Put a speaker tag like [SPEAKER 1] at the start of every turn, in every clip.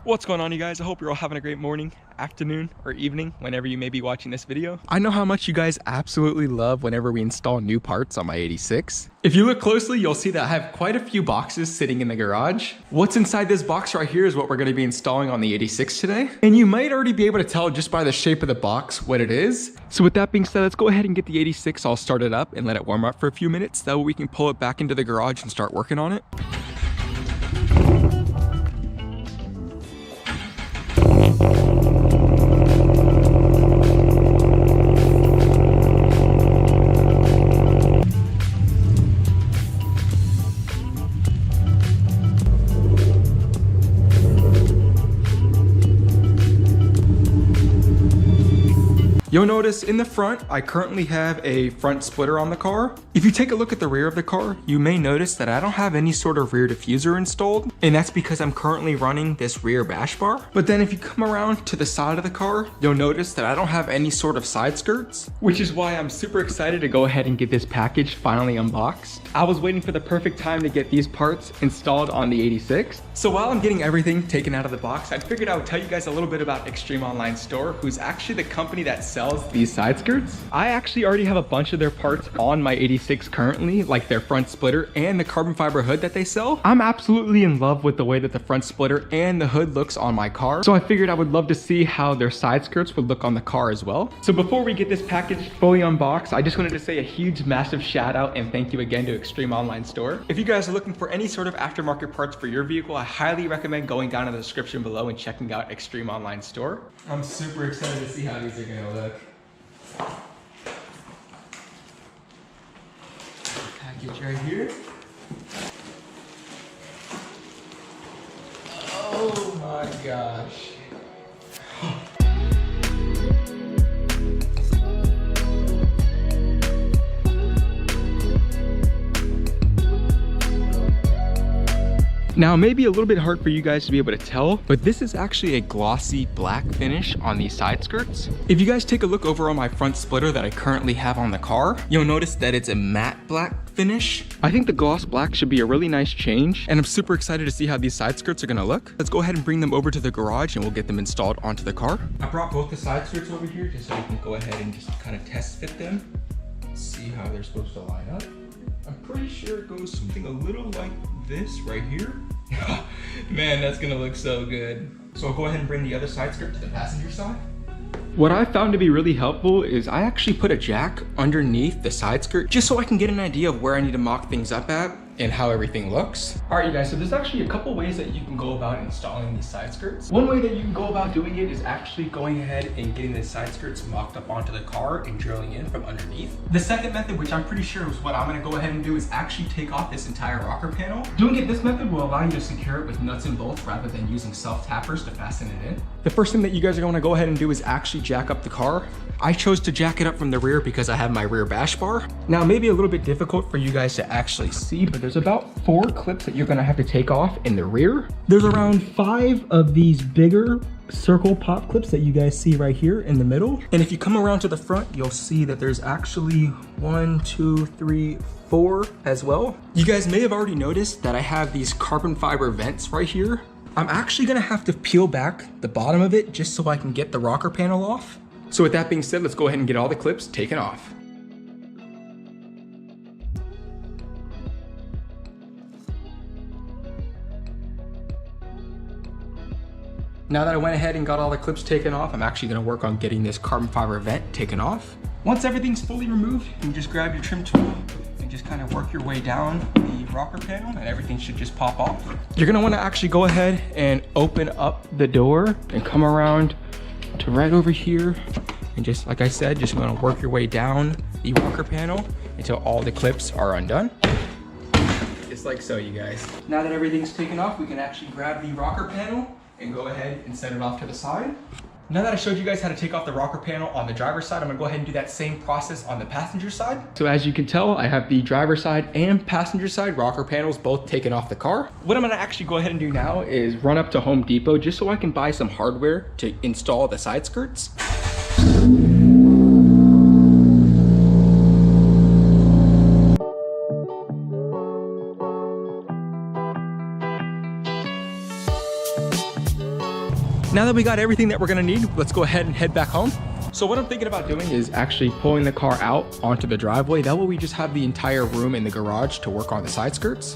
[SPEAKER 1] What's going on, you guys? I hope you're all having a great morning, afternoon, or evening whenever you may be watching this video. I know how much you guys absolutely love whenever we install new parts on my 86. If you look closely, you'll see that I have quite a few boxes sitting in the garage. What's inside this box right here is what we're going to be installing on the 86 today. And you might already be able to tell just by the shape of the box what it is. So with that being said, let's go ahead and get the 86 all started up and let it warm up for a few minutes. That way we can pull it back into the garage and start working on it. You'll notice in the front, I currently have a front splitter on the car. If you take a look at the rear of the car, you may notice that I don't have any sort of rear diffuser installed, and that's because I'm currently running this rear bash bar. But then if you come around to the side of the car, you'll notice that I don't have any sort of side skirts, which is why I'm super excited to go ahead and get this package finally unboxed. I was waiting for the perfect time to get these parts installed on the 86. So while I'm getting everything taken out of the box, I figured I would tell you guys a little bit about Extreme Online Store, who's actually the company that sells these side skirts. I actually already have a bunch of their parts on my 86 currently, like their front splitter and the carbon fiber hood that they sell. I'm absolutely in love with the way that the front splitter and the hood looks on my car. So I figured I would love to see how their side skirts would look on the car as well. So before we get this package fully unboxed, I just wanted to say a huge, massive shout out and thank you again to Extreme Online Store. If you guys are looking for any sort of aftermarket parts for your vehicle, I highly recommend going down in the description below and checking out Extreme Online Store. I'm super excited to see how these are gonna look. Package right here. Oh my gosh. Now, it may be a little bit hard for you guys to be able to tell, but this is actually a glossy black finish on these side skirts. If you guys take a look over on my front splitter that I currently have on the car, you'll notice that it's a matte black finish. I think the gloss black should be a really nice change, and I'm super excited to see how these side skirts are gonna look. Let's go ahead and bring them over to the garage and we'll get them installed onto the car. I brought both the side skirts over here just so we can go ahead and just kind of test fit them, see how they're supposed to line up. I'm pretty sure it goes something a little like this right here. Man, that's gonna look so good. So I'll go ahead and bring the other side skirt to the passenger side. What I found to be really helpful is I actually put a jack underneath the side skirt just so I can get an idea of where I need to mock things up at and how everything looks. All right, you guys, so there's actually a couple ways that you can go about installing these side skirts. One way that you can go about doing it is actually going ahead and getting the side skirts mocked up onto the car and drilling in from underneath. The second method, which I'm pretty sure is what I'm gonna go ahead and do, is actually take off this entire rocker panel. Doing it this method will allow you to secure it with nuts and bolts rather than using self-tappers to fasten it in. The first thing that you guys are gonna go ahead and do is actually jack up the car. I chose to jack it up from the rear because I have my rear bash bar. Now, it may be a little bit difficult for you guys to actually see, but there's about 4 clips that you're gonna have to take off in the rear. There's around 5 of these bigger circle pop clips that you guys see right here in the middle. And if you come around to the front, you'll see that there's actually 1, 2, 3, 4 as well. You guys may have already noticed that I have these carbon fiber vents right here. I'm actually gonna have to peel back the bottom of it just so I can get the rocker panel off. So with that being said, let's go ahead and get all the clips taken off. Now that I went ahead and got all the clips taken off, I'm actually gonna work on getting this carbon fiber vent taken off. Once everything's fully removed, you just grab your trim tool and just kind of work your way down the rocker panel and everything should just pop off. You're gonna wanna actually go ahead and open up the door and come around to right over here. And just like I said, just gonna work your way down the rocker panel until all the clips are undone. Just like so, you guys. Now that everything's taken off, we can actually grab the rocker panel and go ahead and set it off to the side. Now that I showed you guys how to take off the rocker panel on the driver's side, I'm gonna go ahead and do that same process on the passenger side. So as you can tell, I have the driver's side and passenger side rocker panels both taken off the car. What I'm gonna actually go ahead and do now is run up to Home Depot just so I can buy some hardware to install the side skirts. Now that we got everything that we're gonna need, let's go ahead and head back home. So what I'm thinking about doing is actually pulling the car out onto the driveway. That way we just have the entire room in the garage to work on the side skirts.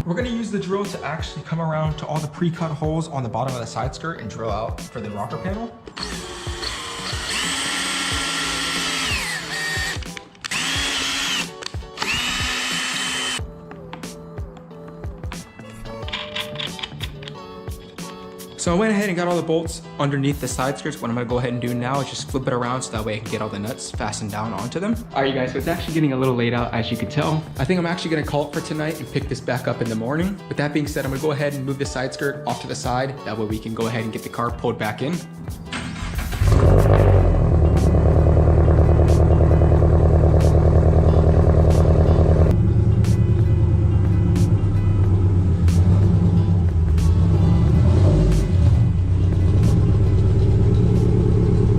[SPEAKER 1] We're gonna use the drill to actually come around to all the pre-cut holes on the bottom of the side skirt and drill out for the rocker panel. So I went ahead and got all the bolts underneath the side skirts. What I'm gonna go ahead and do now is just flip it around so that way I can get all the nuts fastened down onto them. All right, you guys, so it's actually getting a little late out, as you can tell. I think I'm actually gonna call it for tonight and pick this back up in the morning. With that being said, I'm gonna go ahead and move the side skirt off to the side. That way we can go ahead and get the car pulled back in.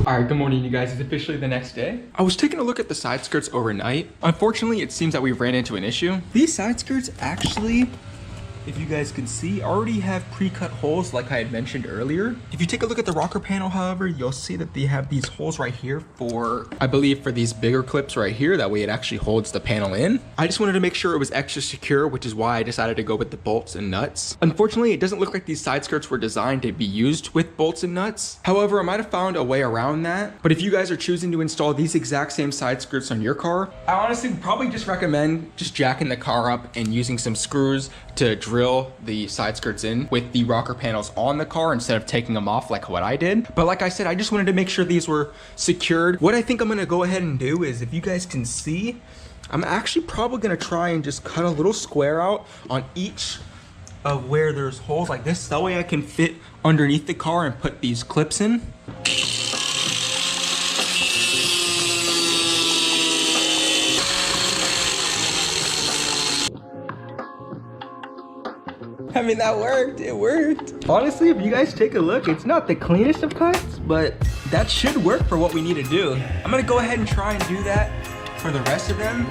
[SPEAKER 1] All right, good morning, you guys. It's officially the next day. I was taking a look at the side skirts overnight. Unfortunately, it seems that we ran into an issue. These side skirts actually, if you guys can see, already have pre-cut holes like I had mentioned earlier. If you take a look at the rocker panel, however, you'll see that they have these holes right here for, I believe, for these bigger clips right here. That way it actually holds the panel in. I just wanted to make sure it was extra secure, which is why I decided to go with the bolts and nuts. Unfortunately, it doesn't look like these side skirts were designed to be used with bolts and nuts. However, I might have found a way around that. But if you guys are choosing to install these exact same side skirts on your car, I honestly would probably just recommend just jacking the car up and using some screws to drill the side skirts in with the rocker panels on the car instead of taking them off like what I did. But like I said, I just wanted to make sure these were secured. What I think I'm gonna go ahead and do is, if you guys can see, I'm actually probably gonna try and just cut a little square out on each of where there's holes like this. That way I can fit underneath the car and put these clips in. I mean, that worked, it worked. Honestly, if you guys take a look, it's not the cleanest of cuts, but that should work for what we need to do. I'm gonna go ahead and try and do that for the rest of them.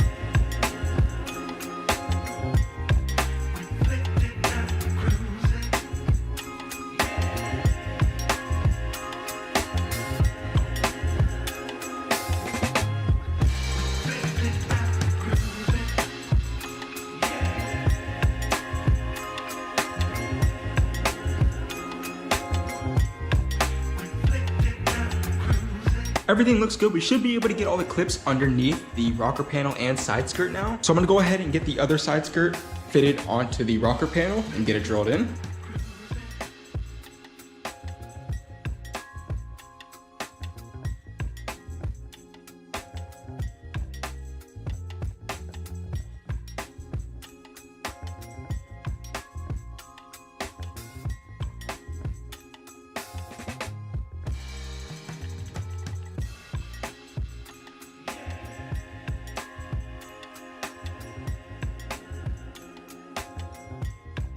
[SPEAKER 1] Everything looks good. We should be able to get all the clips underneath the rocker panel and side skirt now. So I'm gonna go ahead and get the other side skirt fitted onto the rocker panel and get it drilled in.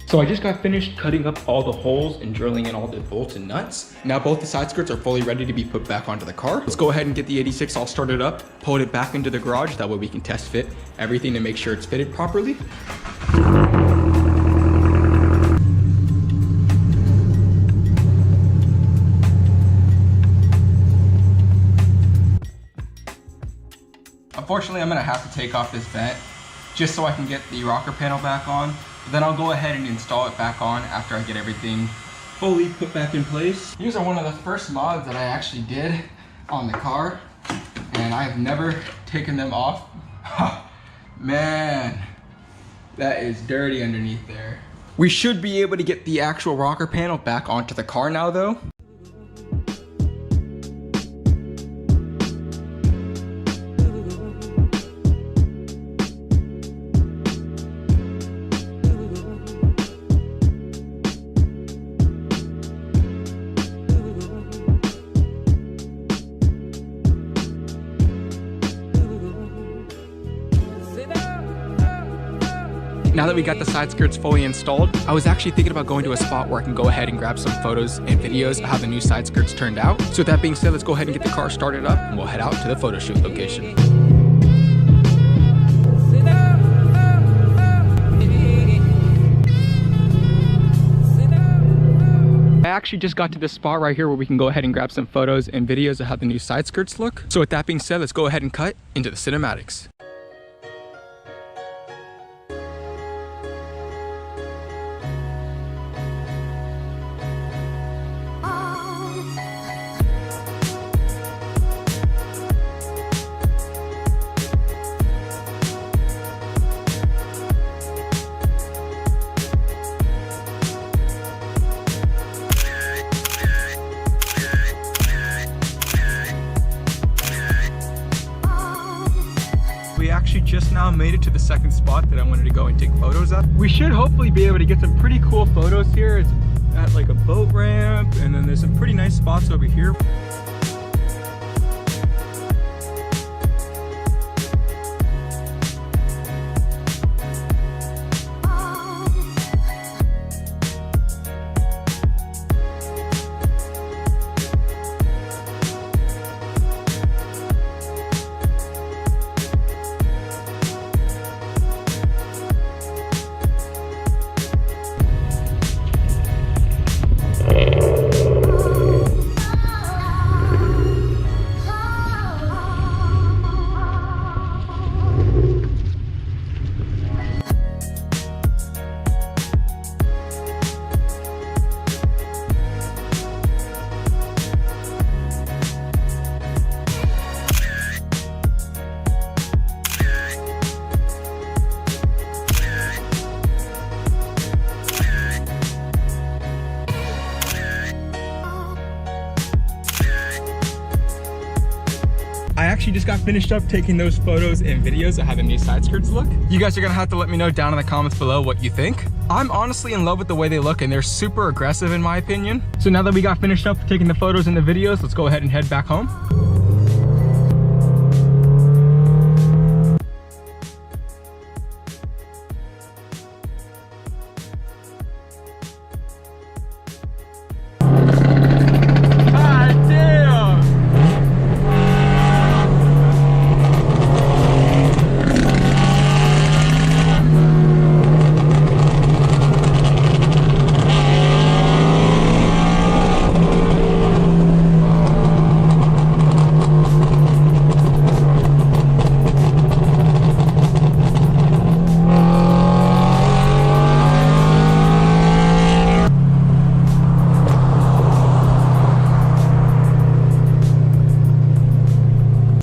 [SPEAKER 1] So I just got finished cutting up all the holes and drilling in all the bolts and nuts. Now both the side skirts are fully ready to be put back onto the car. Let's go ahead and get the 86 all started up, pull it back into the garage. That way we can test fit everything to make sure it's fitted properly. Unfortunately, I'm gonna have to take off this vent just so I can get the rocker panel back on. Then I'll go ahead and install it back on after I get everything fully put back in place. These are one of the first mods that I actually did on the car, and I have never taken them off. Man, that is dirty underneath there. We should be able to get the actual rocker panel back onto the car now though. Now that we got the side skirts fully installed, I was actually thinking about going to a spot where I can go ahead and grab some photos and videos of how the new side skirts turned out. So with that being said, let's go ahead and get the car started up and we'll head out to the photo shoot location. I actually just got to this spot right here where we can go ahead and grab some photos and videos of how the new side skirts look. So with that being said, let's go ahead and cut into the cinematics. We actually just now made it to the second spot that I wanted to go and take photos of. We should hopefully be able to get some pretty cool photos here. It's at like a boat ramp, and then there's some pretty nice spots over here. I actually just got finished up taking those photos and videos of how the new side skirts look. You guys are gonna have to let me know down in the comments below what you think. I'm honestly in love with the way they look, and they're super aggressive in my opinion. So now that we got finished up taking the photos and the videos, let's go ahead and head back home.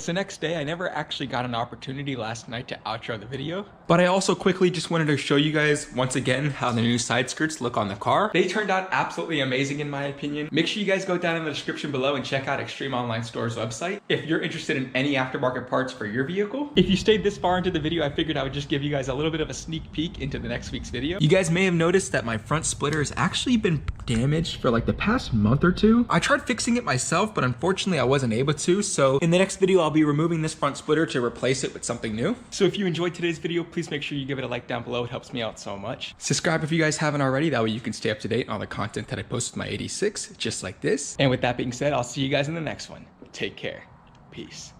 [SPEAKER 1] So next day, I never actually got an opportunity last night to outro the video, but I also quickly just wanted to show you guys once again how the new side skirts look on the car. They turned out absolutely amazing in my opinion. Make sure you guys go down in the description below and check out Extreme Online Store's website if you're interested in any aftermarket parts for your vehicle. If you stayed this far into the video, I figured I would just give you guys a little bit of a sneak peek into the next week's video. You guys may have noticed that my front splitter has actually been damaged for like the past month or two. I tried fixing it myself, but unfortunately I wasn't able to. So in the next video, I'll be removing this front splitter to replace it with something new. So if you enjoyed today's video, please make sure you give it a like down below. It helps me out so much. Subscribe if you guys haven't already. That way you can stay up to date on the content that I post with my 86, just like this. And with that being said, I'll see you guys in the next one. Take care. Peace.